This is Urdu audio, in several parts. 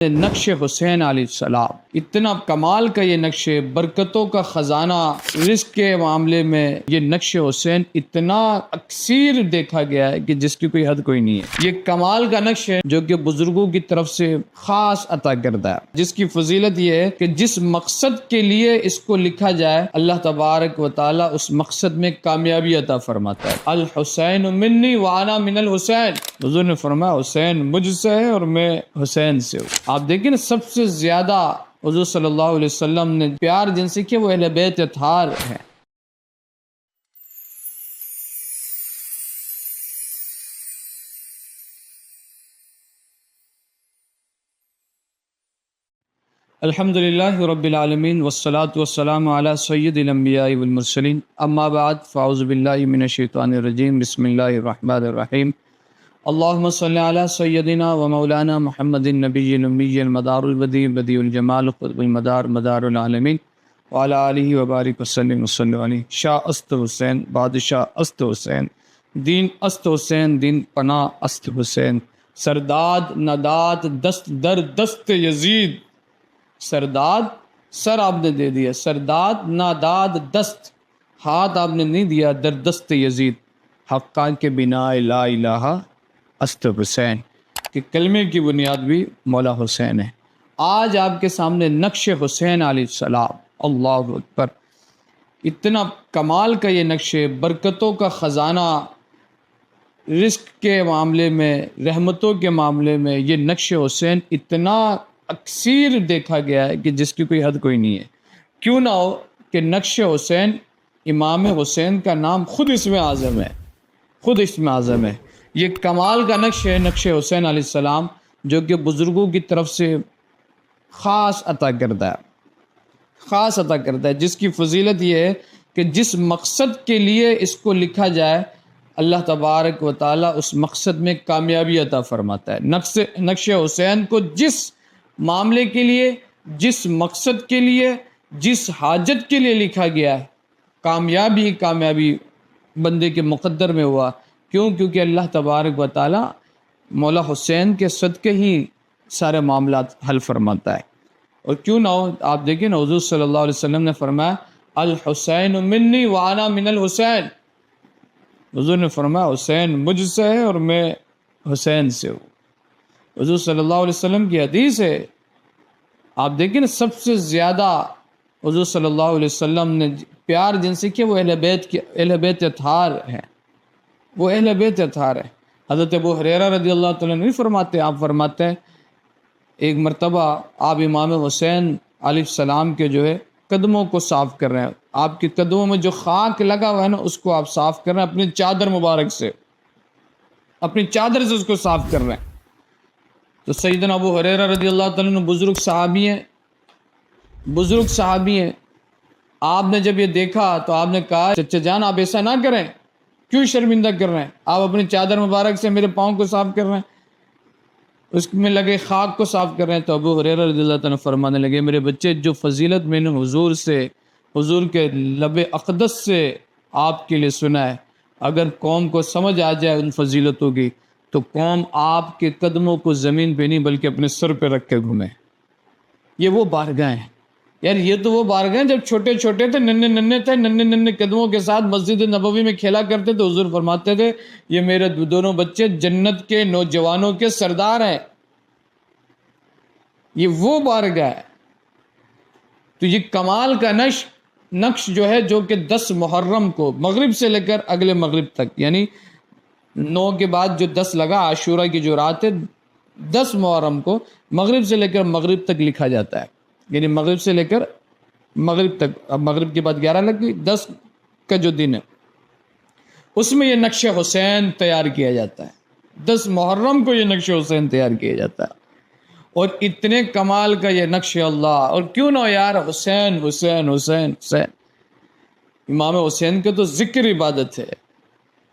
نقش حسین علیہ السلام اتنا کمال کا یہ نقش، برکتوں کا خزانہ، رزق کے معاملے میں یہ نقش حسین اتنا اکثیر دیکھا گیا ہے کہ جس کی کوئی حد کوئی نہیں ہے۔ یہ کمال کا نقش ہے جو کہ بزرگوں کی طرف سے خاص عطا کردہ ہے، جس کی فضیلت یہ ہے کہ جس مقصد کے لیے اس کو لکھا جائے اللہ تبارک و تعالی اس مقصد میں کامیابی عطا فرماتا ہے۔ الحسین منی وانا من الحسین، حضور نے فرمایا حسین مجھ سے ہے اور میں حسین سے ہوں۔ آپ دیکھیں نا، سب سے زیادہ حضور صلی اللہ علیہ وسلم نے پیار جن سے کیا وہ اہل بیت اطہار ہیں۔ الحمدللہ رب العالمین والصلاة والسلام علی سید الانبیاء والمرسلین، اما بعد فاعوذ باللہ من الشیطان الرجیم، بسم اللہ الرحمن الرحیم۔ اللہم صلی علی سیدنا و مولانا محمد النبی الامی المدار البدیع بدیع الجمال قطب المدار مدار العالمین وعلی آلہ وبارک وسلم وسلم علیہ۔ شاہ است حسین، بادشاہ است حسین، دین است حسین، دین پناہ است حسین، سرداد نداد دست در دست یزید، سرداد سر آپ نے دے دیا، سرداد ناداد دست ہاتھ آپ نے نہیں دیا در دست یزید، حقا کے بنا لا الہ است حسین، کہ کلمے کی بنیاد بھی مولا حسین ہے۔ آج آپ کے سامنے نقش حسین علیہ السلام، اللہ اکبر، اتنا کمال کا یہ نقش، برکتوں کا خزانہ، رزق کے معاملے میں، رحمتوں کے معاملے میں یہ نقش حسین اتنا اکثیر دیکھا گیا ہے کہ جس کی کوئی حد کوئی نہیں ہے۔ کیوں نہ ہو کہ نقش حسین، امام حسین کا نام خود اسم اعظم ہے، خود اسم اعظم ہے۔ یہ کمال کا نقش ہے، نقش حسین علیہ السلام، جو کہ بزرگوں کی طرف سے خاص عطا کردہ ہے، خاص عطا کردہ ہے، جس کی فضیلت یہ ہے کہ جس مقصد کے لیے اس کو لکھا جائے اللہ تبارک و تعالی اس مقصد میں کامیابی عطا فرماتا ہے۔ نقش حسین کو جس معاملے کے لیے، جس مقصد کے لیے، جس حاجت کے لیے لکھا گیا ہے، کامیابی بندے کے مقدر میں ہوا۔ کیونکہ اللہ تبارک و تعالی مولا حسین کے صدقے ہی سارے معاملات حل فرماتا ہے۔ اور کیوں نہ ہو، آپ دیکھیں نا، حضور صلی اللہ علیہ وسلم نے فرمایا الحسین منی وانا من الحسین، حضور نے فرمایا حسین مجھ سے ہے اور میں حسین سے ہوں۔ حضور صلی اللہ علیہ وسلم کی حدیث ہے، آپ دیکھیں نا، سب سے زیادہ حضور صلی اللہ علیہ وسلم نے پیار جن سے کیا وہ اہل بیت اطہار ہیں، وہ اہل بیت اطہار ہیں۔ حضرت ابو ہریرہ رضی اللہ تعالیٰ نہیں فرماتے، آپ فرماتے ہیں ایک مرتبہ آپ امام حسین علیہ السلام کے جو ہے قدموں کو صاف کر رہے ہیں، آپ کے قدموں میں جو خاک لگا ہوا ہے نا اس کو آپ صاف کر رہے ہیں اپنی چادر مبارک سے، اپنی چادر سے اس کو صاف کر رہے ہیں۔ تو سیدنا ابو ہریرہ رضی اللہ تعالیٰ عنہ بزرگ صحابی ہیں، آپ نے جب یہ دیکھا تو آپ نے کہا چچا جان آپ ایسا نہ کریں، کیوں شرمندہ کر رہے ہیں؟ آپ اپنی چادر مبارک سے میرے پاؤں کو صاف کر رہے ہیں، اس میں لگے خاک کو صاف کر رہے ہیں۔ تو ابو ہریرہ رضی اللہ تعالیٰ فرمانے لگے میرے بچے، جو فضیلت میں نے حضور کے لب اقدس سے آپ کے لیے سنا ہے، اگر قوم کو سمجھ آ جائے ان فضیلتوں کی تو قوم آپ کے قدموں کو زمین پہ نہیں بلکہ اپنے سر پہ رکھ کے گھومے۔ یہ وہ بارگاہ ہیں یار، یہ تو وہ بارگاہ ہیں جب چھوٹے چھوٹے تھے، ننھے قدموں کے ساتھ مسجد نبوی میں کھیلا کرتے تھے، حضور فرماتے تھے یہ میرے دونوں بچے جنت کے نوجوانوں کے سردار ہیں، یہ وہ بارگاہ ہے۔ تو یہ کمال کا نقش جو ہے، جو کہ 10 محرم کو مغرب سے لے کر اگلے مغرب تک، یعنی 9 کے بعد جو 10 لگا عاشورہ کی جو رات ہے، 10 محرم کو مغرب سے لے کر مغرب تک لکھا جاتا ہے، یعنی مغرب سے لے کر مغرب تک، اب مغرب کے بعد 11 لگ گئی، 10 کا جو دن ہے اس میں یہ نقش حسین تیار کیا جاتا ہے، 10 محرم کو یہ نقش حسین تیار کیا جاتا ہے۔ اور اتنے کمال کا یہ نقش اللہ، اور کیوں نہ یار، حسین حسین حسین حسین، امام حسین کا تو ذکر عبادت ہے،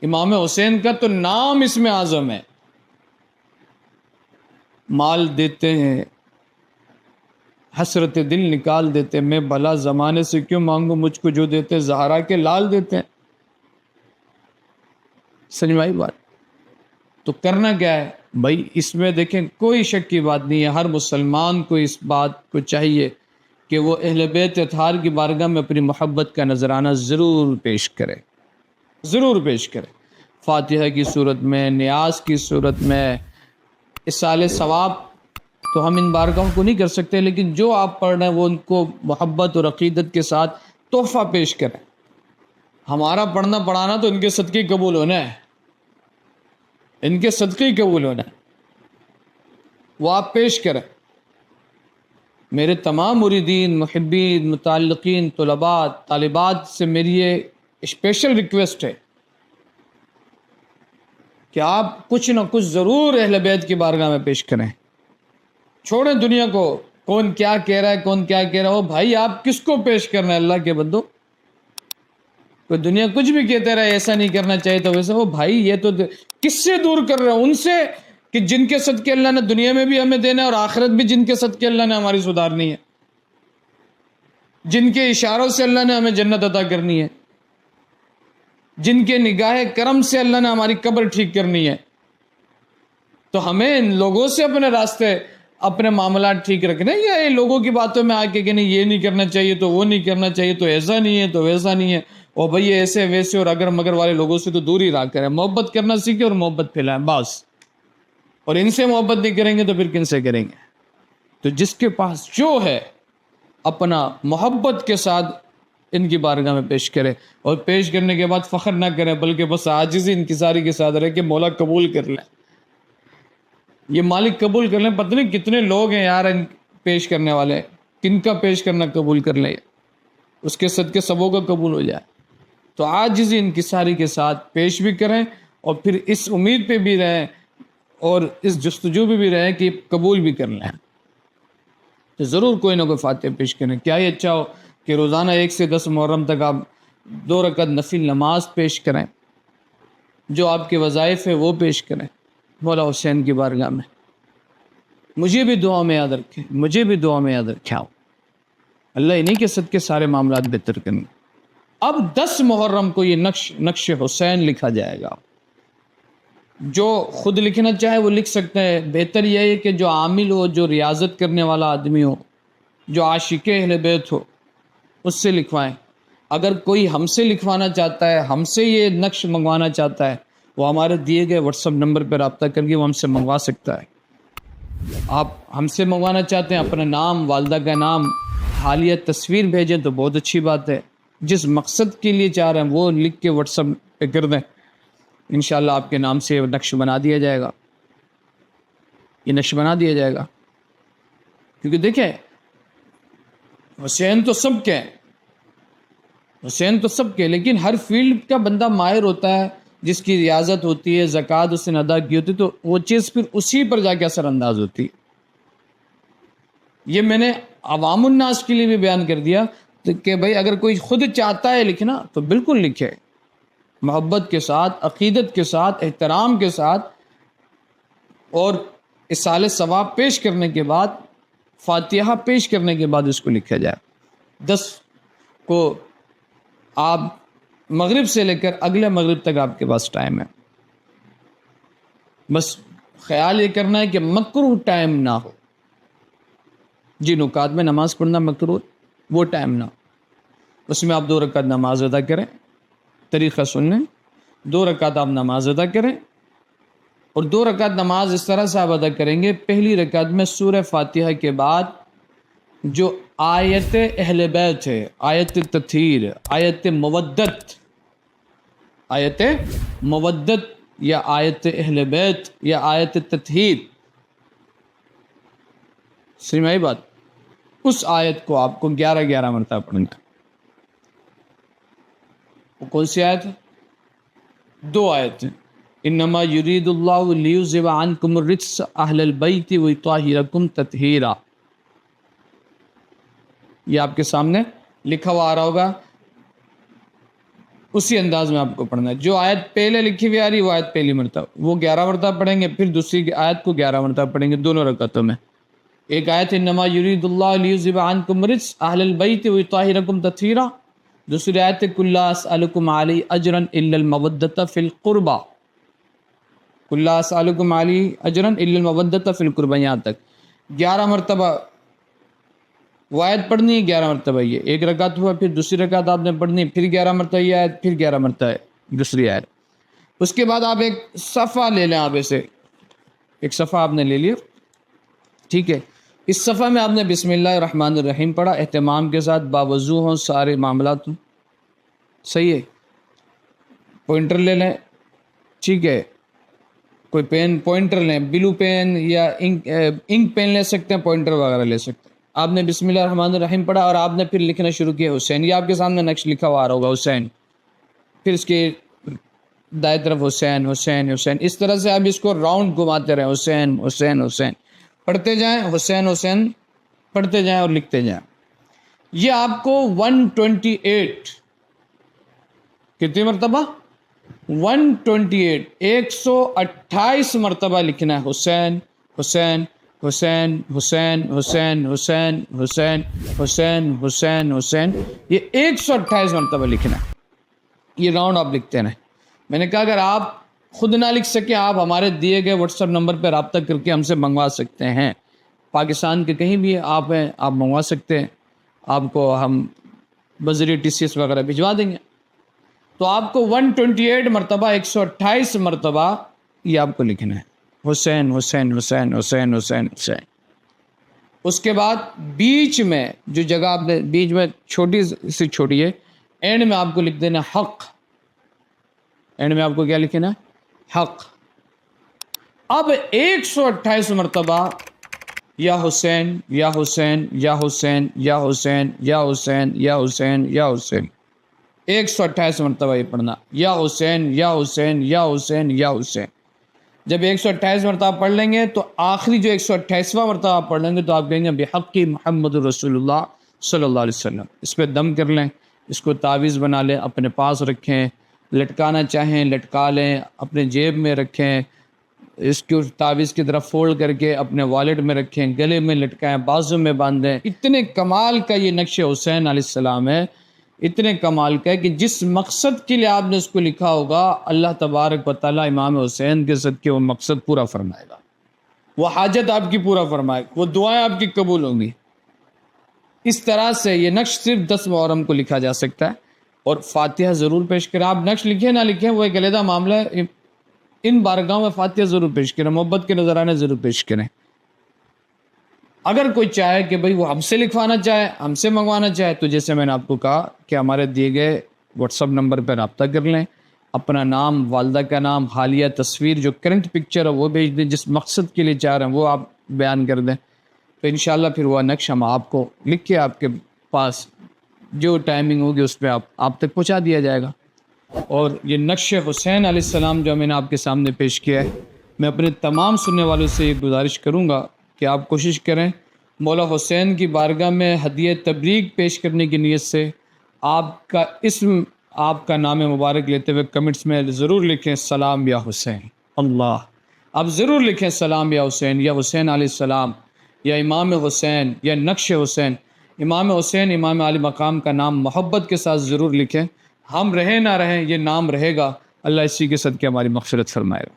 امام حسین کا تو نام اسم اعظم ہے۔ مال دیتے ہیں، حسرت دل نکال دیتے، میں بھلا زمانے سے کیوں مانگوں، مجھ کو جو دیتے زہرا کے لال دیتے ہیں۔ سمجھ میں آئی بات؟ تو کرنا کیا ہے بھائی؟ اس میں دیکھیں کوئی شک کی بات نہیں ہے، ہر مسلمان کو اس بات کو چاہیے کہ وہ اہل بیت اطہار کی بارگاہ میں اپنی محبت کا نذرانہ ضرور پیش کرے، ضرور پیش کرے، فاتحہ کی صورت میں، نیاز کی صورت میں، اصال ثواب تو ہم ان بارگاہوں کو نہیں کر سکتے، لیکن جو آپ پڑھ رہے ہیں وہ ان کو محبت اور عقیدت کے ساتھ تحفہ پیش کریں۔ ہمارا پڑھنا پڑھانا تو ان کے صدقے قبول ہونا ہے، ان کے صدقے قبول ہونا ہے، وہ آپ پیش کریں۔ میرے تمام مریدین، محبین، متعلقین، طلباء، طالبات سے میری یہ اسپیشل ریکویسٹ ہے کہ آپ کچھ نہ کچھ ضرور اہل بیت کی بارگاہ میں پیش کریں۔ چھوڑیں دنیا کو، کون کیا کہہ رہا ہے، کون کیا کہہ رہا ہے، وہ بھائی آپ کس کو پیش کرنا ہے؟ اللہ کے بندو، کوئی دنیا کچھ بھی کہتے رہے ایسا نہیں کرنا چاہیے تو ویسا، وہ بھائی یہ تو کس سے دور کر رہے ہیں؟ ان سے کہ جن کے صدقے اللہ نے دنیا میں بھی ہمیں دینا ہے اور آخرت بھی جن کے صدقے اللہ نے ہماری سدھارنی ہے، جن کے اشاروں سے اللہ نے ہمیں جنت عطا کرنی ہے، جن کے نگاہ کرم سے اللہ نے ہماری قبر ٹھیک کرنی ہے۔ تو ہمیں ان لوگوں سے اپنے راستے، اپنے معاملات ٹھیک رکھنے، یا لوگوں کی باتوں میں آ کے کہ نہیں یہ نہیں کرنا چاہیے تو وہ نہیں کرنا چاہیے، تو ایسا نہیں ہے تو ویسا نہیں ہے، اور بھئی ایسے ویسے اور اگر مگر والے لوگوں سے تو دور ہی رہا کریں۔ محبت کرنا سیکھیں اور محبت پھیلائیں بس، اور ان سے محبت نہیں کریں گے تو پھر کن سے کریں گے؟ تو جس کے پاس جو ہے اپنا محبت کے ساتھ ان کی بارگاہ میں پیش کرے، اور پیش کرنے کے بعد فخر نہ کریں بلکہ بس عاجزی انکساری کے ساتھ رہے کہ مولا قبول کر لیں، یہ مالک قبول کر لیں۔ پتہ نہیں کتنے لوگ ہیں یار پیش کرنے والے، کن کا پیش کرنا قبول کر لیں، اس کے صدقے سبوں کا قبول ہو جائے۔ تو عاجزی انکساری کے ساتھ پیش بھی کریں، اور پھر اس امید پہ بھی رہیں اور اس جستجو پہ بھی رہیں کہ قبول بھی کر لیں۔ تو ضرور کوئی نہ کوئی فاتحہ پیش کریں۔ کیا ہی اچھا ہو کہ روزانہ 1 سے 10 محرم تک آپ 2 رکعت نفل نماز پیش کریں، جو آپ کے وظائف ہے وہ پیش کریں مولا حسین کی بارگاہ میں۔ مجھے بھی دعا میں یاد رکھیں، مجھے بھی دعا میں یاد رکھیں، اللہ انہی کے صدقے سارے معاملات بہتر کریں۔ اب 10 محرم کو یہ نقش حسین لکھا جائے گا۔ جو خود لکھنا چاہے وہ لکھ سکتے ہیں، بہتر یہ ہے کہ جو عامل ہو، جو ریاضت کرنے والا آدمی ہو، جو عاشق اہل بیت ہو، اس سے لکھوائیں۔ اگر کوئی ہم سے لکھوانا چاہتا ہے، ہم سے یہ نقش منگوانا چاہتا ہے، وہ ہمارے دیے گئے واٹس ایپ نمبر پہ رابطہ کر کے وہ ہم سے منگوا سکتا ہے۔ آپ ہم سے منگوانا چاہتے ہیں، اپنا نام، والدہ کا نام، حالیہ تصویر بھیجیں تو بہت اچھی بات ہے۔ جس مقصد کے لیے چاہ رہے ہیں وہ لکھ کے واٹس ایپ پہ کر دیں، انشاءاللہ آپ کے نام سے نقش بنا دیا جائے گا، یہ نقش بنا دیا جائے گا۔ کیونکہ دیکھیں حسین تو سب کے ہیں، حسین تو سب کے، لیکن ہر فیلڈ کا بندہ ماہر ہوتا ہے، جس کی ریاضت ہوتی ہے، زکوٰۃ اس نے ادا کی ہوتی ہے، تو وہ چیز پھر اسی پر جا کے اثر انداز ہوتی ہے۔ یہ میں نے عوام الناس کے لیے بھی بیان کر دیا کہ بھائی اگر کوئی خود چاہتا ہے لکھنا تو بالکل لکھے، محبت کے ساتھ، عقیدت کے ساتھ، احترام کے ساتھ، اور اصال ثواب پیش کرنے کے بعد، فاتحہ پیش کرنے کے بعد اس کو لکھا جائے۔ 10 کو آپ مغرب سے لے کر اگلے مغرب تک آپ کے پاس ٹائم ہے، بس خیال یہ کرنا ہے کہ مکروہ ٹائم نہ ہو۔ جن اوقات میں نماز پڑھنا مکروہ وہ ٹائم نہ ہو، اس میں آپ 2 رکعت نماز ادا کریں۔ طریقہ سن لیں، 2 رکعت آپ نماز ادا کریں، اور 2 رکعت نماز اس طرح سے آپ ادا کریں گے، پہلی رکعت میں سورہ فاتحہ کے بعد جو آیت اہل بیت ہے، آیت تطہیر، آیت مودت، آیت مودت یا آیت اہل بیت یا آیت تطہیر، سمجھ بات، اس آیت کو آپ کو 11 مرتبہ پڑھنا ہے۔ وہ کون سی آیت ہے؟ 2 آیت ہیں۔ انما یرید اللہ لیذھب عنکم الرجس اہل البیت ویطہرکم تطہیرا، یہ آپ کے سامنے لکھا ہوا آ رہا ہوگا، اسی انداز میں آپ کو پڑھنا ہے۔ جو آیت پہلے لکھی ہوئی آ رہی وہ آیت پہلی مرتبہ، وہ 11 مرتبہ پڑھیں گے، پھر دوسری آیت کو 11 مرتبہ پڑھیں گے دونوں رکعتوں میں۔ ایک آیت انما یرید اللہ لیذھب عنکم الرجس اہل البیت ویطہرکم تطہیرا، دوسری آیت قل لا اسألکم علیہ اجرا الا المودۃ فی القربى۔ کل اسالکم علی اجرا الا المودۃ فی القربى، یہاں تک 11 مرتبہ وہ آیت پڑھنی ہے، 11 مرتبہ یہ ایک رکعت ہوا، پھر دوسری رکعت آپ نے پڑھنی ہے، پھر 11 مرتبہ یہ آیت، پھر 11 مرتبہ دوسری آیت۔ اس کے بعد آپ ایک صفحہ لے لیں، آپ ایسے ایک صفحہ آپ نے لے لیا، ٹھیک ہے، اس صفحہ میں آپ نے بسم اللہ الرحمن الرحیم پڑھا، اہتمام کے ساتھ، باوضو ہوں سارے معاملات ہوں، صحیح ہے، پوائنٹر لے لیں، ٹھیک ہے، کوئی پین پوائنٹر لیں، بلو پین یا انک پین لے سکتے ہیں، پوائنٹر وغیرہ لے سکتے ہیں۔ آپ نے بسم اللہ الرحمن الرحیم پڑھا اور آپ نے پھر لکھنا شروع کیا حسین، یہ آپ کے سامنے نقش لکھا ہوا آ رہا ہوگا حسین، پھر اس کے دائیں طرف حسین حسین حسین، اس طرح سے آپ اس کو راؤنڈ گھماتے رہیں، حسین حسین حسین پڑھتے جائیں، حسین حسین پڑھتے جائیں اور لکھتے جائیں۔ یہ آپ کو 128 کتنی مرتبہ 128 128 مرتبہ لکھنا ہے، حسین حسین حسین حسین حسین حسین حسین حسین حسین حسین، یہ 128 مرتبہ لکھنا ہے، یہ راؤنڈ آپ لکھتے ہیں۔ میں نے کہا اگر آپ خود نہ لکھ سکیں، آپ ہمارے دیے گئے واٹس ایپ نمبر پہ رابطہ کر کے ہم سے منگوا سکتے ہیں، پاکستان کے کہیں بھی آپ ہیں، آپ منگوا سکتے ہیں، آپ کو ہم بذریعہ TCS وغیرہ بھجوا دیں گے۔ تو آپ کو 128 مرتبہ 128 مرتبہ یہ آپ کو لکھنا ہے، حسین حسین حسین حسین حسین حسین۔ اس کے بعد بیچ میں جو جگہ آپ نے بیچ میں چھوٹی سی چھوٹی ہے، اینڈ میں آپ کو لکھ دینا حق، اینڈ میں آپ کو کیا لکھنا ہے، حق۔ اب 128 مرتبہ یا حسین یا حسین یا حسین یا حسین یا حسین یا حسین یا حسین، 128 مرتبہ یہ پڑھنا، یا حسین یا حسین یا حسین یا حسین۔ جب 128 مرتبہ پڑھ لیں گے تو آخری جو 128واں مرتبہ آپ پڑھ لیں گے تو آپ کہیں گے بحق محمد رسول اللہ صلی اللہ علیہ وسلم، اس پہ دم کر لیں، اس کو تعویذ بنا لیں، اپنے پاس رکھیں، لٹکانا چاہیں لٹکا لیں، اپنے جیب میں رکھیں، اس کو تعویذ کی طرف فولڈ کر کے اپنے والیٹ میں رکھیں، گلے میں لٹکائیں، بازو میں باندھیں۔ اتنے کمال کا یہ نقش حسین علیہ السلام ہے، اتنے کمال کا ہے کہ جس مقصد کے لیے آپ نے اس کو لکھا ہوگا، اللہ تبارک و تعالیٰ امام حسین کے صدقے وہ مقصد پورا فرمائے گا، وہ حاجت آپ کی پورا فرمائے گا، وہ دعائیں آپ کی قبول ہوں گی۔ اس طرح سے یہ نقش صرف 10 محرم کو لکھا جا سکتا ہے، اور فاتحہ ضرور پیش کریں، آپ نقش لکھیں نہ لکھیں وہ ایک علیحدہ معاملہ ہے، ان بارگاہوں میں فاتحہ ضرور پیش کریں، محبت کے نذرانے ضرور پیش کریں۔ اگر کوئی چاہے کہ بھئی وہ ہم سے لکھوانا چاہے، ہم سے منگوانا چاہے، تو جیسے میں نے آپ کو کہا کہ ہمارے دیے گئے واٹس ایپ نمبر پہ رابطہ کر لیں، اپنا نام، والدہ کا نام، حالیہ تصویر، جو کرنٹ پکچر ہے وہ بھیج دیں، جس مقصد کے لیے چاہ رہے ہیں وہ آپ بیان کر دیں، تو انشاءاللہ پھر وہ نقش ہم آپ کو لکھ کے آپ کے پاس جو ٹائمنگ ہوگی اس پہ آپ تک پہنچا دیا جائے گا۔ اور یہ نقش حسین علیہ السلام جو میں نے آپ کے سامنے پیش کیا ہے، میں اپنے تمام سننے والوں سے یہ گزارش کروں گا کہ آپ کوشش کریں مولا حسین کی بارگاہ میں ہدیہ تبریک پیش کرنے کی نیت سے آپ کا اسم، آپ کا نام مبارک لیتے ہوئے کمنٹس میں ضرور لکھیں سلام یا حسین اللہ، آپ ضرور لکھیں سلام یا حسین علیہ السلام، یا امام حسین، یا نقش حسین، امام حسین، امام علی مقام کا نام محبت کے ساتھ ضرور لکھیں، ہم رہیں نہ رہیں یہ نام رہے گا، اللہ اسی کے صدقے ہماری مغفرت فرمائے گا۔